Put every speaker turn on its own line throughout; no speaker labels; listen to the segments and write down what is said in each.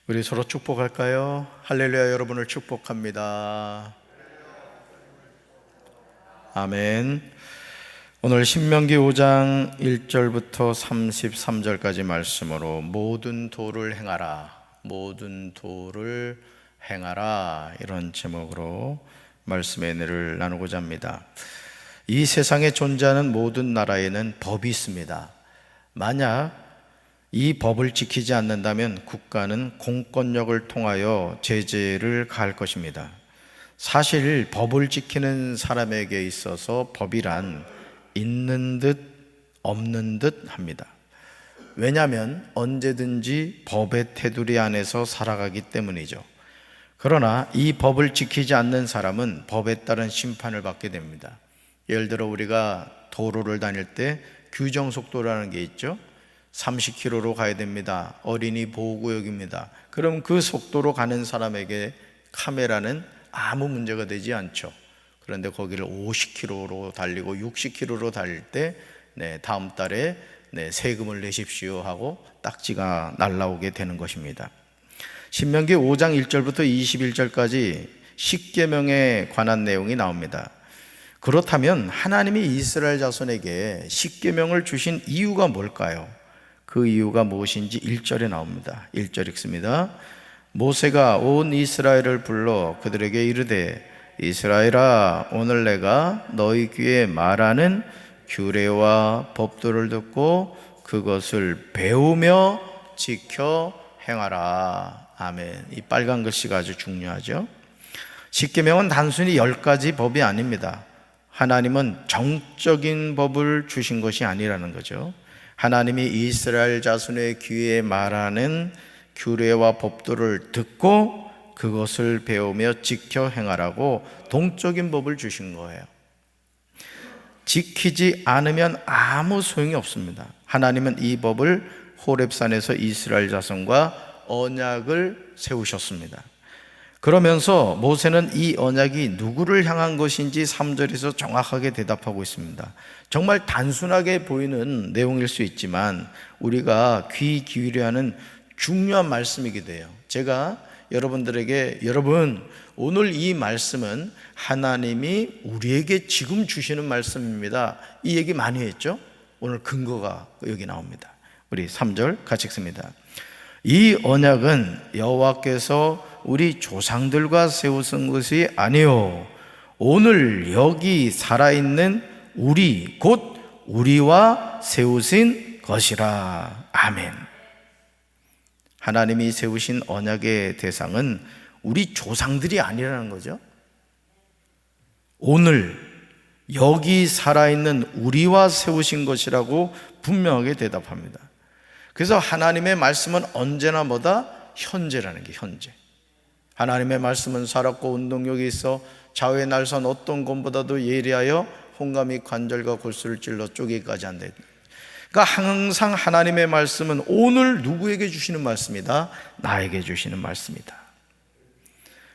우리 서로 축복할까요? 할렐루야. 여러분을 축복합니다. 아멘. 오늘 신명기 5장 1절부터 33절까지 말씀으로 모든 도를 행하라, 모든 도를 행하라, 이런 제목으로 말씀의 은혜를 나누고자 합니다. 이 세상에 존재하는 모든 나라에는 법이 있습니다. 만약 이 법을 지키지 않는다면 국가는 공권력을 통하여 제재를 가할 것입니다. 사실 법을 지키는 사람에게 있어서 법이란 있는 듯 없는 듯 합니다. 왜냐하면 언제든지 법의 테두리 안에서 살아가기 때문이죠. 그러나 이 법을 지키지 않는 사람은 법에 따른 심판을 받게 됩니다. 예를 들어 우리가 도로를 다닐 때 규정 속도라는 게 있죠. 30km로 가야 됩니다. 어린이 보호구역입니다. 그럼 그 속도로 가는 사람에게 카메라는 아무 문제가 되지 않죠. 그런데 거기를 50km로 달리고 60km로 달릴 때 다음 달에 세금을 내십시오 하고 딱지가 날라오게 되는 것입니다. 신명기 5장 1절부터 21절까지 십계명에 관한 내용이 나옵니다. 그렇다면 하나님이 이스라엘 자손에게 십계명을 주신 이유가 뭘까요? 그 이유가 무엇인지 1절에 나옵니다. 1절 읽습니다. 모세가 온 이스라엘을 불러 그들에게 이르되 이스라엘아, 오늘 내가 너희 귀에 말하는 규례와 법도를 듣고 그것을 배우며 지켜 행하라. 아멘. 이 빨간 글씨가 아주 중요하죠. 십계명은 단순히 10가지 법이 아닙니다. 하나님은 정적인 법을 주신 것이 아니라는 거죠. 하나님이 이스라엘 자손의 귀에 말하는 규례와 법도를 듣고 그것을 배우며 지켜 행하라고 동적인 법을 주신 거예요. 지키지 않으면 아무 소용이 없습니다. 하나님은 이 법을 호렙산에서 이스라엘 자손과 언약을 세우셨습니다. 그러면서 모세는 이 언약이 누구를 향한 것인지 3절에서 정확하게 대답하고 있습니다. 정말 단순하게 보이는 내용일 수 있지만 우리가 귀 기울여야 하는 중요한 말씀이기도 해요. 제가 여러분들에게 여러분, 오늘 이 말씀은 하나님이 우리에게 지금 주시는 말씀입니다, 이 얘기 많이 했죠. 오늘 근거가 여기 나옵니다. 우리 3절 같이 읽습니다. 이 언약은 여호와께서 우리 조상들과 세우신 것이 아니요 오늘 여기 살아있는 우리 곧 우리와 세우신 것이라. 아멘. 하나님이 세우신 언약의 대상은 우리 조상들이 아니라는 거죠. 오늘 여기 살아있는 우리와 세우신 것이라고 분명하게 대답합니다. 그래서 하나님의 말씀은 언제나 뭐다? 현재라는 게 현재. 하나님의 말씀은 살았고 운동력이 있어 좌우의 날선 어떤 것보다도 예리하여 홍감이 관절과 골수를 찔러 쪼개기까지 한다. 그러니까 항상 하나님의 말씀은 오늘 누구에게 주시는 말씀이다? 나에게 주시는 말씀이다.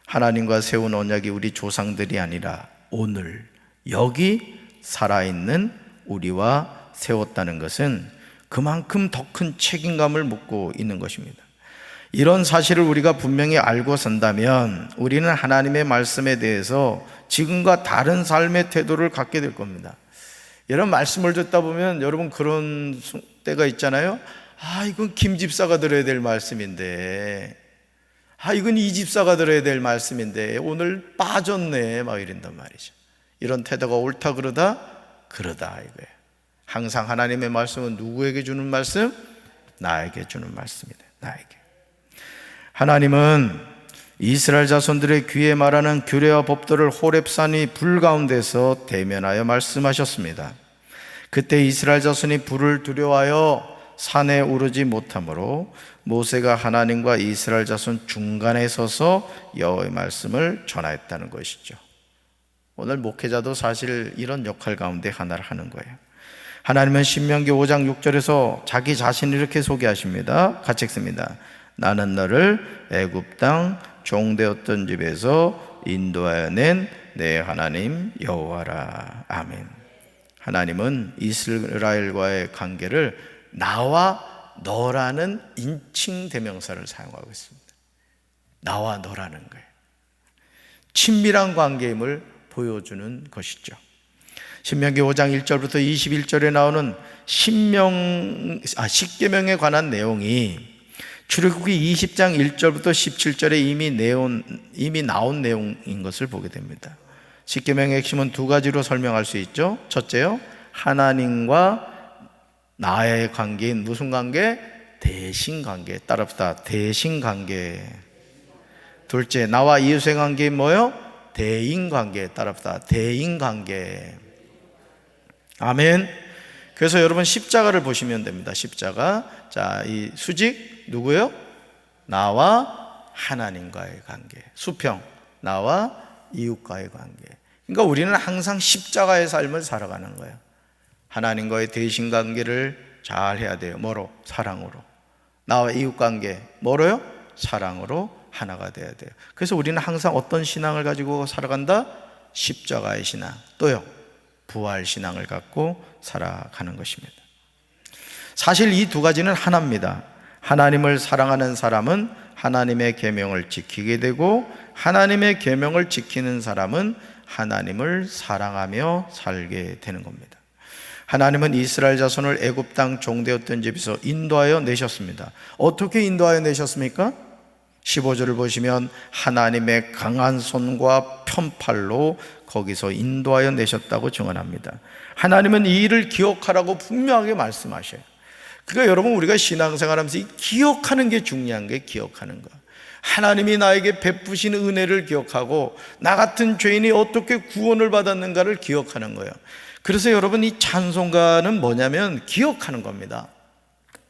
하나님과 세운 언약이 우리 조상들이 아니라 오늘 여기 살아있는 우리와 세웠다는 것은 그만큼 더 큰 책임감을 묻고 있는 것입니다. 이런 사실을 우리가 분명히 알고 산다면 우리는 하나님의 말씀에 대해서 지금과 다른 삶의 태도를 갖게 될 겁니다. 이런 말씀을 듣다 보면 여러분 그런 때가 있잖아요. 이건 김 집사가 들어야 될 말씀인데, 이건 이 집사가 들어야 될 말씀인데 오늘 빠졌네, 막 이런단 말이죠. 이런 태도가 옳다 그러다 이거예요. 항상 하나님의 말씀은 누구에게 주는 말씀? 나에게 주는 말씀이다. 나에게. 하나님은 이스라엘 자손들의 귀에 말하는 규례와 법도를 호렙산이 불 가운데서 대면하여 말씀하셨습니다. 그때 이스라엘 자손이 불을 두려워하여 산에 오르지 못하므로 모세가 하나님과 이스라엘 자손 중간에 서서 여호와의 말씀을 전하였다는 것이죠. 오늘 목회자도 사실 이런 역할 가운데 하나를 하는 거예요. 하나님은 신명기 5장 6절에서 자기 자신을 이렇게 소개하십니다. 같이 읽습니다. 나는 너를 애굽 땅 종되었던 집에서 인도하여 낸 내 하나님 여호와라. 아멘. 하나님은 이스라엘과의 관계를 나와 너라는 인칭 대명사를 사용하고 있습니다. 나와 너라는 거예요. 친밀한 관계임을 보여주는 것이죠. 신명기 5장 1절부터 21절에 나오는 십계명에 관한 내용이 출애굽기 20장 1절부터 17절에 이미 나온 내용인 것을 보게 됩니다. 십계명의 핵심은 두 가지로 설명할 수 있죠. 첫째요, 하나님과 나의 관계인 무슨 관계? 대신관계. 따라합시다. 대신관계. 둘째, 나와 이웃의 관계인 뭐요? 대인관계. 따라합시다. 대인관계. 아멘. 그래서 여러분 십자가를 보시면 됩니다. 십자가. 자, 이 수직 누구요? 나와 하나님과의 관계. 수평 나와 이웃과의 관계. 그러니까 우리는 항상 십자가의 삶을 살아가는 거예요. 하나님과의 대신 관계를 잘 해야 돼요. 뭐로? 사랑으로. 나와 이웃 관계 뭐로요? 사랑으로 하나가 돼야 돼요. 그래서 우리는 항상 어떤 신앙을 가지고 살아간다? 십자가의 신앙. 또요, 부활 신앙을 갖고 살아가는 것입니다. 사실 이 두 가지는 하나입니다. 하나님을 사랑하는 사람은 하나님의 계명을 지키게 되고, 하나님의 계명을 지키는 사람은 하나님을 사랑하며 살게 되는 겁니다. 하나님은 이스라엘 자손을 애굽 땅 종되었던 집에서 인도하여 내셨습니다. 어떻게 인도하여 내셨습니까? 15절을 보시면 하나님의 강한 손과 편팔로 거기서 인도하여 내셨다고 증언합니다. 하나님은 이 일을 기억하라고 분명하게 말씀하셔요. 그러니까 여러분, 우리가 신앙생활하면서 이 기억하는 게 중요한 게 기억하는 거. 하나님이 나에게 베푸신 은혜를 기억하고 나 같은 죄인이 어떻게 구원을 받았는가를 기억하는 거예요. 그래서 여러분, 이 찬송가는 뭐냐면 기억하는 겁니다.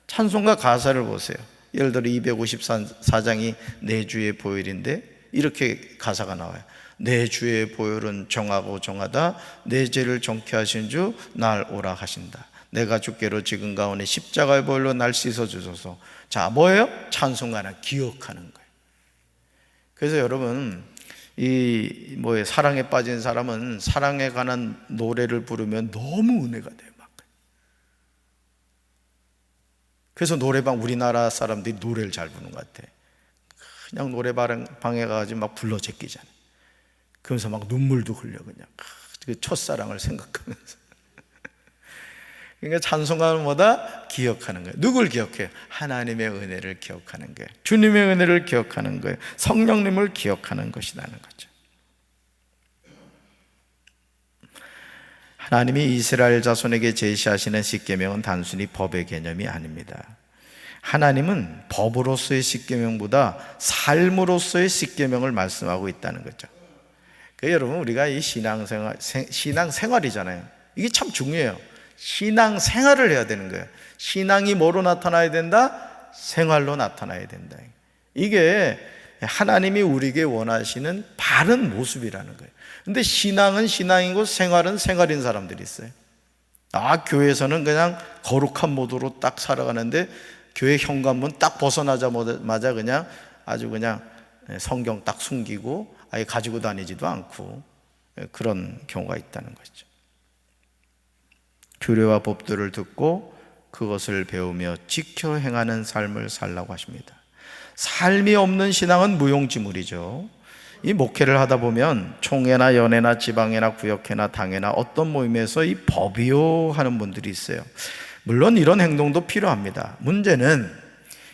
찬송가 가사를 보세요. 예를 들어 254장이 내 주의 보혈인데 이렇게 가사가 나와요. 내 주의 보혈은 정하고 정하다. 내 죄를 정케 하신 주 날 오라 하신다. 내가 주께로 지금 가오니 십자가의 보혈로 날 씻어 주소서. 자, 뭐예요? 찬송가는 기억하는 거예요. 그래서 여러분, 사랑에 빠진 사람은 사랑에 관한 노래를 부르면 너무 은혜가 돼요. 막. 그래서 노래방, 우리나라 사람들이 노래를 잘 부르는 것 같아. 그냥 노래방에 가가지고 막 불러 제끼잖아요. 그러면서 막 눈물도 흘려, 그냥 그 첫사랑을 생각하면서. 그러니까 찬송가는 뭐다? 기억하는 거예요. 누굴 기억해요? 하나님의 은혜를 기억하는 거예요. 주님의 은혜를 기억하는 거예요. 성령님을 기억하는 것이라는 거죠. 하나님이 이스라엘 자손에게 제시하시는 십계명은 단순히 법의 개념이 아닙니다. 하나님은 법으로서의 십계명보다 삶으로서의 십계명을 말씀하고 있다는 거죠. 그러니까 여러분, 우리가 이 신앙생활이잖아요. 이게 참 중요해요. 신앙생활을 해야 되는 거예요. 신앙이 뭐로 나타나야 된다? 생활로 나타나야 된다. 이게 하나님이 우리에게 원하시는 바른 모습이라는 거예요. 근데 신앙은 신앙이고 생활은 생활인 사람들이 있어요. 교회에서는 그냥 거룩한 모드로 딱 살아가는데 교회 현관문 딱 벗어나자마자 그냥 아주 그냥 성경 딱 숨기고 아예 가지고 다니지도 않고 그런 경우가 있다는 거죠. 규례와 법들을 듣고 그것을 배우며 지켜 행하는 삶을 살라고 하십니다. 삶이 없는 신앙은 무용지물이죠. 이 목회를 하다 보면 총회나 연회나 지방회나 구역회나 당회나 어떤 모임에서 이 법이요 하는 분들이 있어요. 물론 이런 행동도 필요합니다. 문제는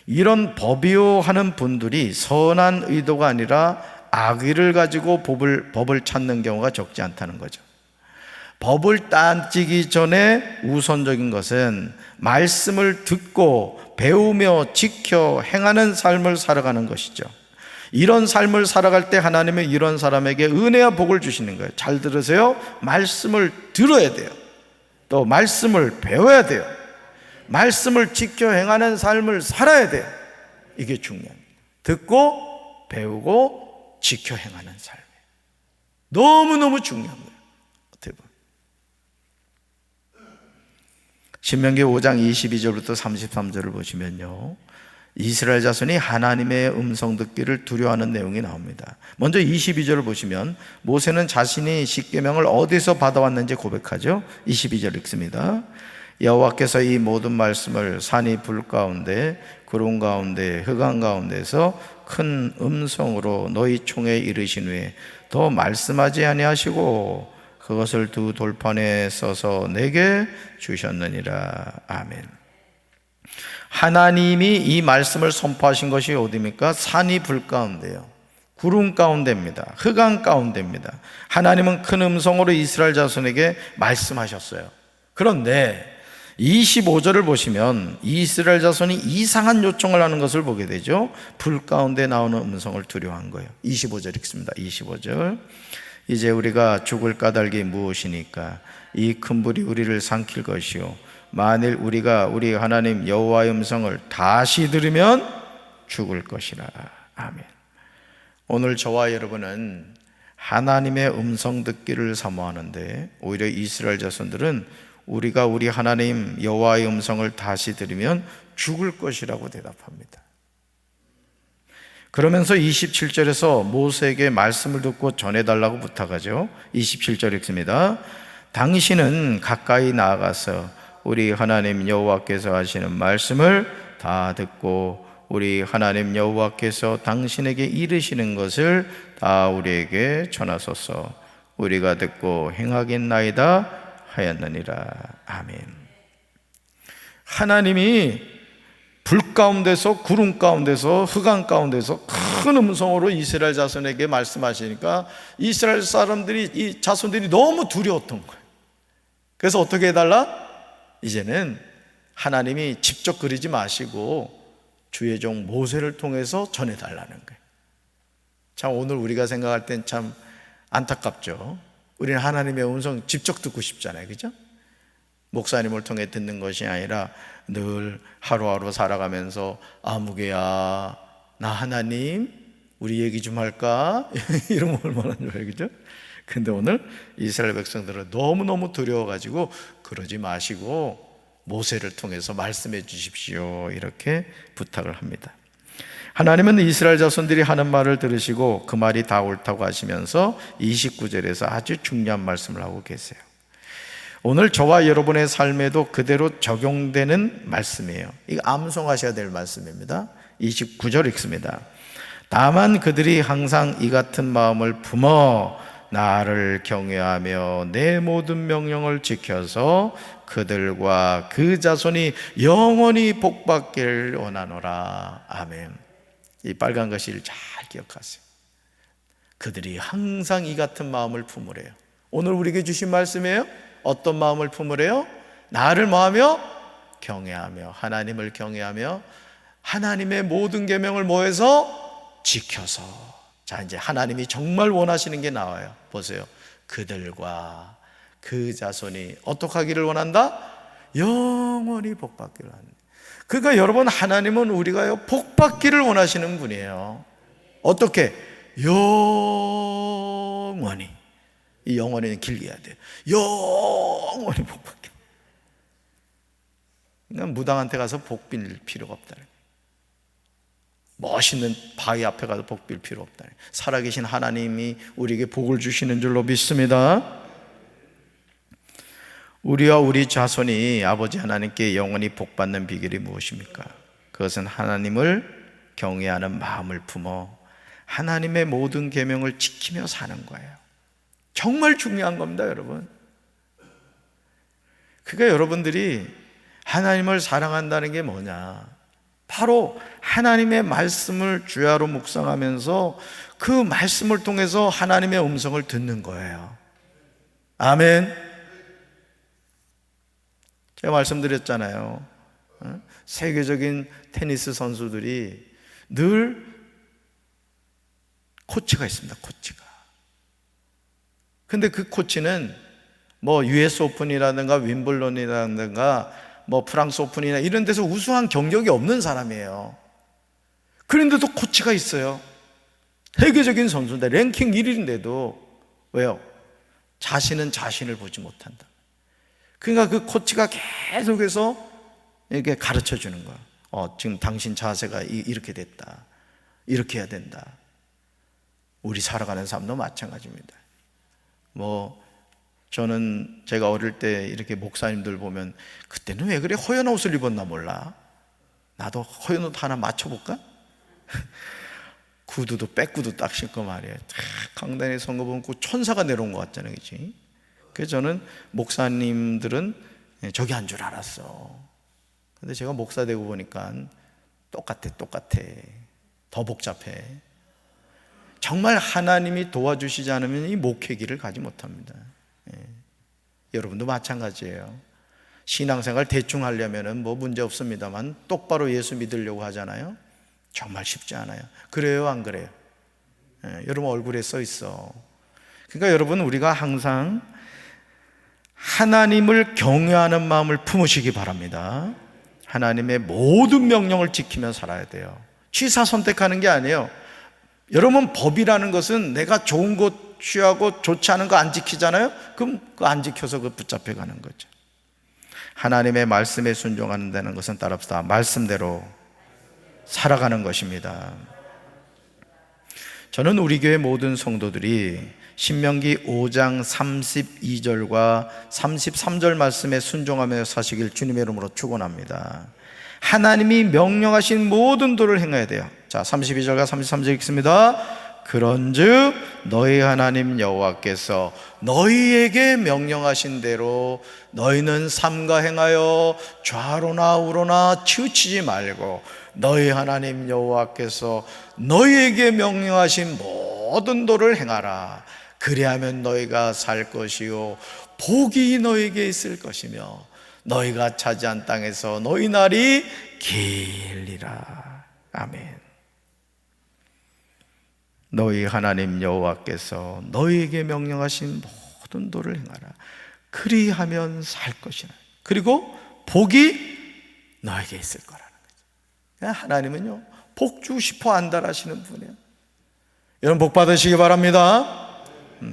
이런 법이요 하는 분들이 선한 의도가 아니라 악의를 가지고 법을 찾는 경우가 적지 않다는 거죠. 법을 따지기 전에 우선적인 것은 말씀을 듣고 배우며 지켜 행하는 삶을 살아가는 것이죠. 이런 삶을 살아갈 때 하나님은 이런 사람에게 은혜와 복을 주시는 거예요. 잘 들으세요. 말씀을 들어야 돼요. 또 말씀을 배워야 돼요. 말씀을 지켜 행하는 삶을 살아야 돼요. 이게 중요합니다. 듣고 배우고 지켜 행하는 삶이에요. 너무너무 중요한 거예요. 신명기 5장 22절부터 33절을 보시면요, 이스라엘 자손이 하나님의 음성 듣기를 두려워하는 내용이 나옵니다. 먼저 22절을 보시면 모세는 자신이 십계명을 어디서 받아왔는지 고백하죠. 22절 읽습니다. 여호와께서 이 모든 말씀을 산이 불 가운데 구름 가운데 흑암 가운데서 큰 음성으로 너희 총에 이르신 후에 더 말씀하지 아니하시고 그것을 두 돌판에 써서 내게 주셨느니라. 아멘. 하나님이 이 말씀을 선포하신 것이 어디입니까? 산이 불 가운데요, 구름 가운데입니다. 흑암 가운데입니다. 하나님은 큰 음성으로 이스라엘 자손에게 말씀하셨어요. 그런데 25절을 보시면 이스라엘 자손이 이상한 요청을 하는 것을 보게 되죠. 불 가운데 나오는 음성을 두려워한 거예요. 25절 읽습니다. 25절. 이제 우리가 죽을 까닭이 무엇이니까? 이 큰 불이 우리를 삼킬 것이요, 만일 우리가 우리 하나님 여호와의 음성을 다시 들으면 죽을 것이라. 아멘. 오늘 저와 여러분은 하나님의 음성 듣기를 사모하는데, 오히려 이스라엘 자손들은 우리가 우리 하나님 여호와의 음성을 다시 들으면 죽을 것이라고 대답합니다. 그러면서 27절에서 모세에게 말씀을 듣고 전해달라고 부탁하죠. 27절 읽습니다. 당신은 가까이 나아가서 우리 하나님 여호와께서 하시는 말씀을 다 듣고 우리 하나님 여호와께서 당신에게 이르시는 것을 다 우리에게 전하소서. 우리가 듣고 행하겠나이다 하였느니라. 아멘. 하나님이 불 가운데서, 구름 가운데서, 흑암 가운데서 큰 음성으로 이스라엘 자손에게 말씀하시니까 이스라엘 사람들이, 이 자손들이 너무 두려웠던 거예요. 그래서 어떻게 해달라? 이제는 하나님이 직접 그리지 마시고 주의 종 모세를 통해서 전해달라는 거예요. 참, 오늘 우리가 생각할 땐 참 안타깝죠. 우리는 하나님의 음성 직접 듣고 싶잖아요, 그죠? 목사님을 통해 듣는 것이 아니라 늘 하루하루 살아가면서 아무개야, 나 하나님 우리 얘기 좀 할까? 이러면 얼마나 좋아요, 그죠? 근데 오늘 이스라엘 백성들은 너무너무 두려워가지고 그러지 마시고 모세를 통해서 말씀해 주십시오, 이렇게 부탁을 합니다. 하나님은 이스라엘 자손들이 하는 말을 들으시고 그 말이 다 옳다고 하시면서 29절에서 아주 중요한 말씀을 하고 계세요. 오늘 저와 여러분의 삶에도 그대로 적용되는 말씀이에요. 이거 암송하셔야 될 말씀입니다. 29절 읽습니다. 다만 그들이 항상 이 같은 마음을 품어 나를 경외하며 내 모든 명령을 지켜서 그들과 그 자손이 영원히 복받기를 원하노라. 아멘. 이 빨간 글씨를 잘 기억하세요. 그들이 항상 이 같은 마음을 품으래요. 오늘 우리에게 주신 말씀이에요. 어떤 마음을 품으래요? 나를 뭐하며? 경외하며, 하나님을 경외하며 하나님의 모든 계명을 뭐해서? 지켜서. 자, 이제 하나님이 정말 원하시는 게 나와요. 보세요. 그들과 그 자손이 어떻게 하기를 원한다? 영원히 복받기를 원한다. 그러니까 여러분, 하나님은 우리가요 복받기를 원하시는 분이에요. 어떻게? 영원히. 이 영원히는 길게 해야 돼요. 영원히 복받기. 그러니까 무당한테 가서 복 빌 필요가 없다. 멋있는 바위 앞에 가서 복 빌 필요 없다. 살아계신 하나님이 우리에게 복을 주시는 줄로 믿습니다. 우리와 우리 자손이 아버지 하나님께 영원히 복받는 비결이 무엇입니까? 그것은 하나님을 경외하는 마음을 품어 하나님의 모든 계명을 지키며 사는 거예요. 정말 중요한 겁니다, 여러분. 그러니까 여러분들이 하나님을 사랑한다는 게 뭐냐? 바로 하나님의 말씀을 주야로 묵상하면서 그 말씀을 통해서 하나님의 음성을 듣는 거예요. 아멘. 제가 말씀드렸잖아요. 세계적인 테니스 선수들이 늘 코치가 있습니다. 코치가. 근데 그 코치는 뭐 US 오픈이라든가 윈블런이라든가 뭐 프랑스 오픈이나 이런 데서 우승한 경력이 없는 사람이에요. 그런데도 코치가 있어요. 세계적인 선수인데 랭킹 1위인데도 왜요? 자신은 자신을 보지 못한다. 그러니까 그 코치가 계속해서 이렇게 가르쳐 주는 거야. 지금 당신 자세가 이렇게 됐다. 이렇게 해야 된다. 우리 살아가는 삶도 마찬가지입니다. 뭐 저는 제가 어릴 때 이렇게 목사님들 보면 그때는 왜 그래 허연 옷을 입었나 몰라. 나도 허연 옷 하나 맞춰볼까? 구두도 백구두 딱 신고 말이에요. 강단에 선거 보면 그 천사가 내려온 것 같잖아요, 그치? 그래서 저는 목사님들은 저기 한 줄 알았어. 근데 제가 목사 되고 보니까 똑같아. 더 복잡해. 정말 하나님이 도와주시지 않으면 이 목회기를 가지 못합니다. 여러분도 마찬가지예요. 신앙생활 대충 하려면 뭐 문제 없습니다만 똑바로 예수 믿으려고 하잖아요. 정말 쉽지 않아요. 그래요, 안 그래요? 여러분 얼굴에 써 있어. 그러니까 여러분, 우리가 항상 하나님을 경외하는 마음을 품으시기 바랍니다. 하나님의 모든 명령을 지키며 살아야 돼요. 취사 선택하는 게 아니에요. 여러분, 법이라는 것은 내가 좋은 것 취하고 좋지 않은 거 안 지키잖아요. 그럼 그 안 지켜서 그 붙잡혀 가는 거죠. 하나님의 말씀에 순종한다는 것은 따라합시다. 말씀대로 살아가는 것입니다. 저는 우리 교회 모든 성도들이 신명기 5장 32절과 33절 말씀에 순종하며 사시길 주님의 이름으로 축원합니다. 하나님이 명령하신 모든 도를 행해야 돼요. 자, 32절과 33절 읽습니다. 그런즉 너희 하나님 여호와께서 너희에게 명령하신 대로 너희는 삼가 행하여 좌로나 우로나 치우치지 말고 너희 하나님 여호와께서 너희에게 명령하신 모든 도를 행하라. 그리하면 너희가 살 것이요 복이 너희에게 있을 것이며 너희가 차지한 땅에서 너희 날이 길리라. 아멘. 너희 하나님 여호와께서 너희에게 명령하신 모든 도를 행하라. 그리하면 살 것이라. 그리고 복이 너에게 있을 거라는 거죠. 하나님은요, 복 주고 싶어 안달하시는 분이에요. 여러분, 복 받으시기 바랍니다.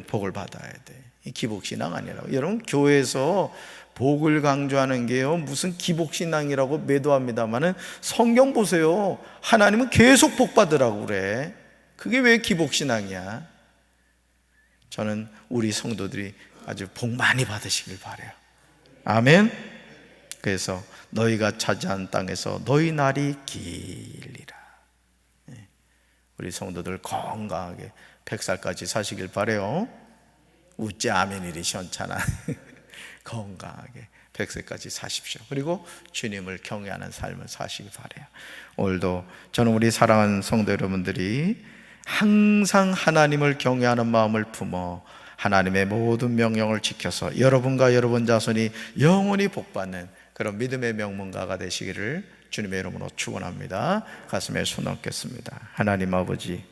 복을 받아야 돼. 이 기복신앙 아니라고. 여러분, 교회에서 복을 강조하는 게요, 무슨 기복신앙이라고 매도합니다만은 성경 보세요. 하나님은 계속 복 받으라고 그래. 그게 왜 기복신앙이야? 저는 우리 성도들이 아주 복 많이 받으시길 바라요. 아멘. 그래서 너희가 차지한 땅에서 너희 날이 길리라. 우리 성도들 건강하게 100살까지 사시길 바라요. 웃지 아멘이리 시원찮아. 건강하게 100세까지 사십시오. 그리고 주님을 경외하는 삶을 사시기 바라요. 오늘도 저는 우리 사랑하는 성도 여러분들이 항상 하나님을 경외하는 마음을 품어 하나님의 모든 명령을 지켜서 여러분과 여러분 자손이 영원히 복받는 그런 믿음의 명문가가 되시기를 주님의 이름으로 축원합니다. 가슴에 손 얹겠습니다. 하나님 아버지,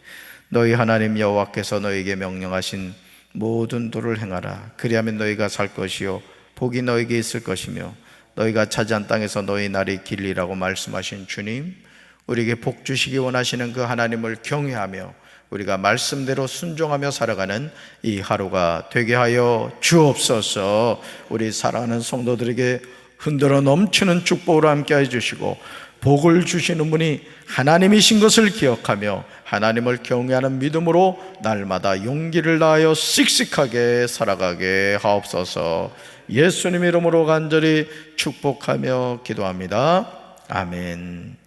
너희 하나님 여호와께서 너희에게 명령하신 모든 도를 행하라. 그리하면 너희가 살 것이요 복이 너희에게 있을 것이며 너희가 차지한 땅에서 너희 날이 길리라고 말씀하신 주님, 우리에게 복 주시기 원하시는 그 하나님을 경외하며 우리가 말씀대로 순종하며 살아가는 이 하루가 되게 하여 주옵소서. 우리 사랑하는 성도들에게 흔들어 넘치는 축복으로 함께해 주시고 복을 주시는 분이 하나님이신 것을 기억하며 하나님을 경외하는 믿음으로 날마다 용기를 다하여 씩씩하게 살아가게 하옵소서. 예수님 이름으로 간절히 축복하며 기도합니다. 아멘.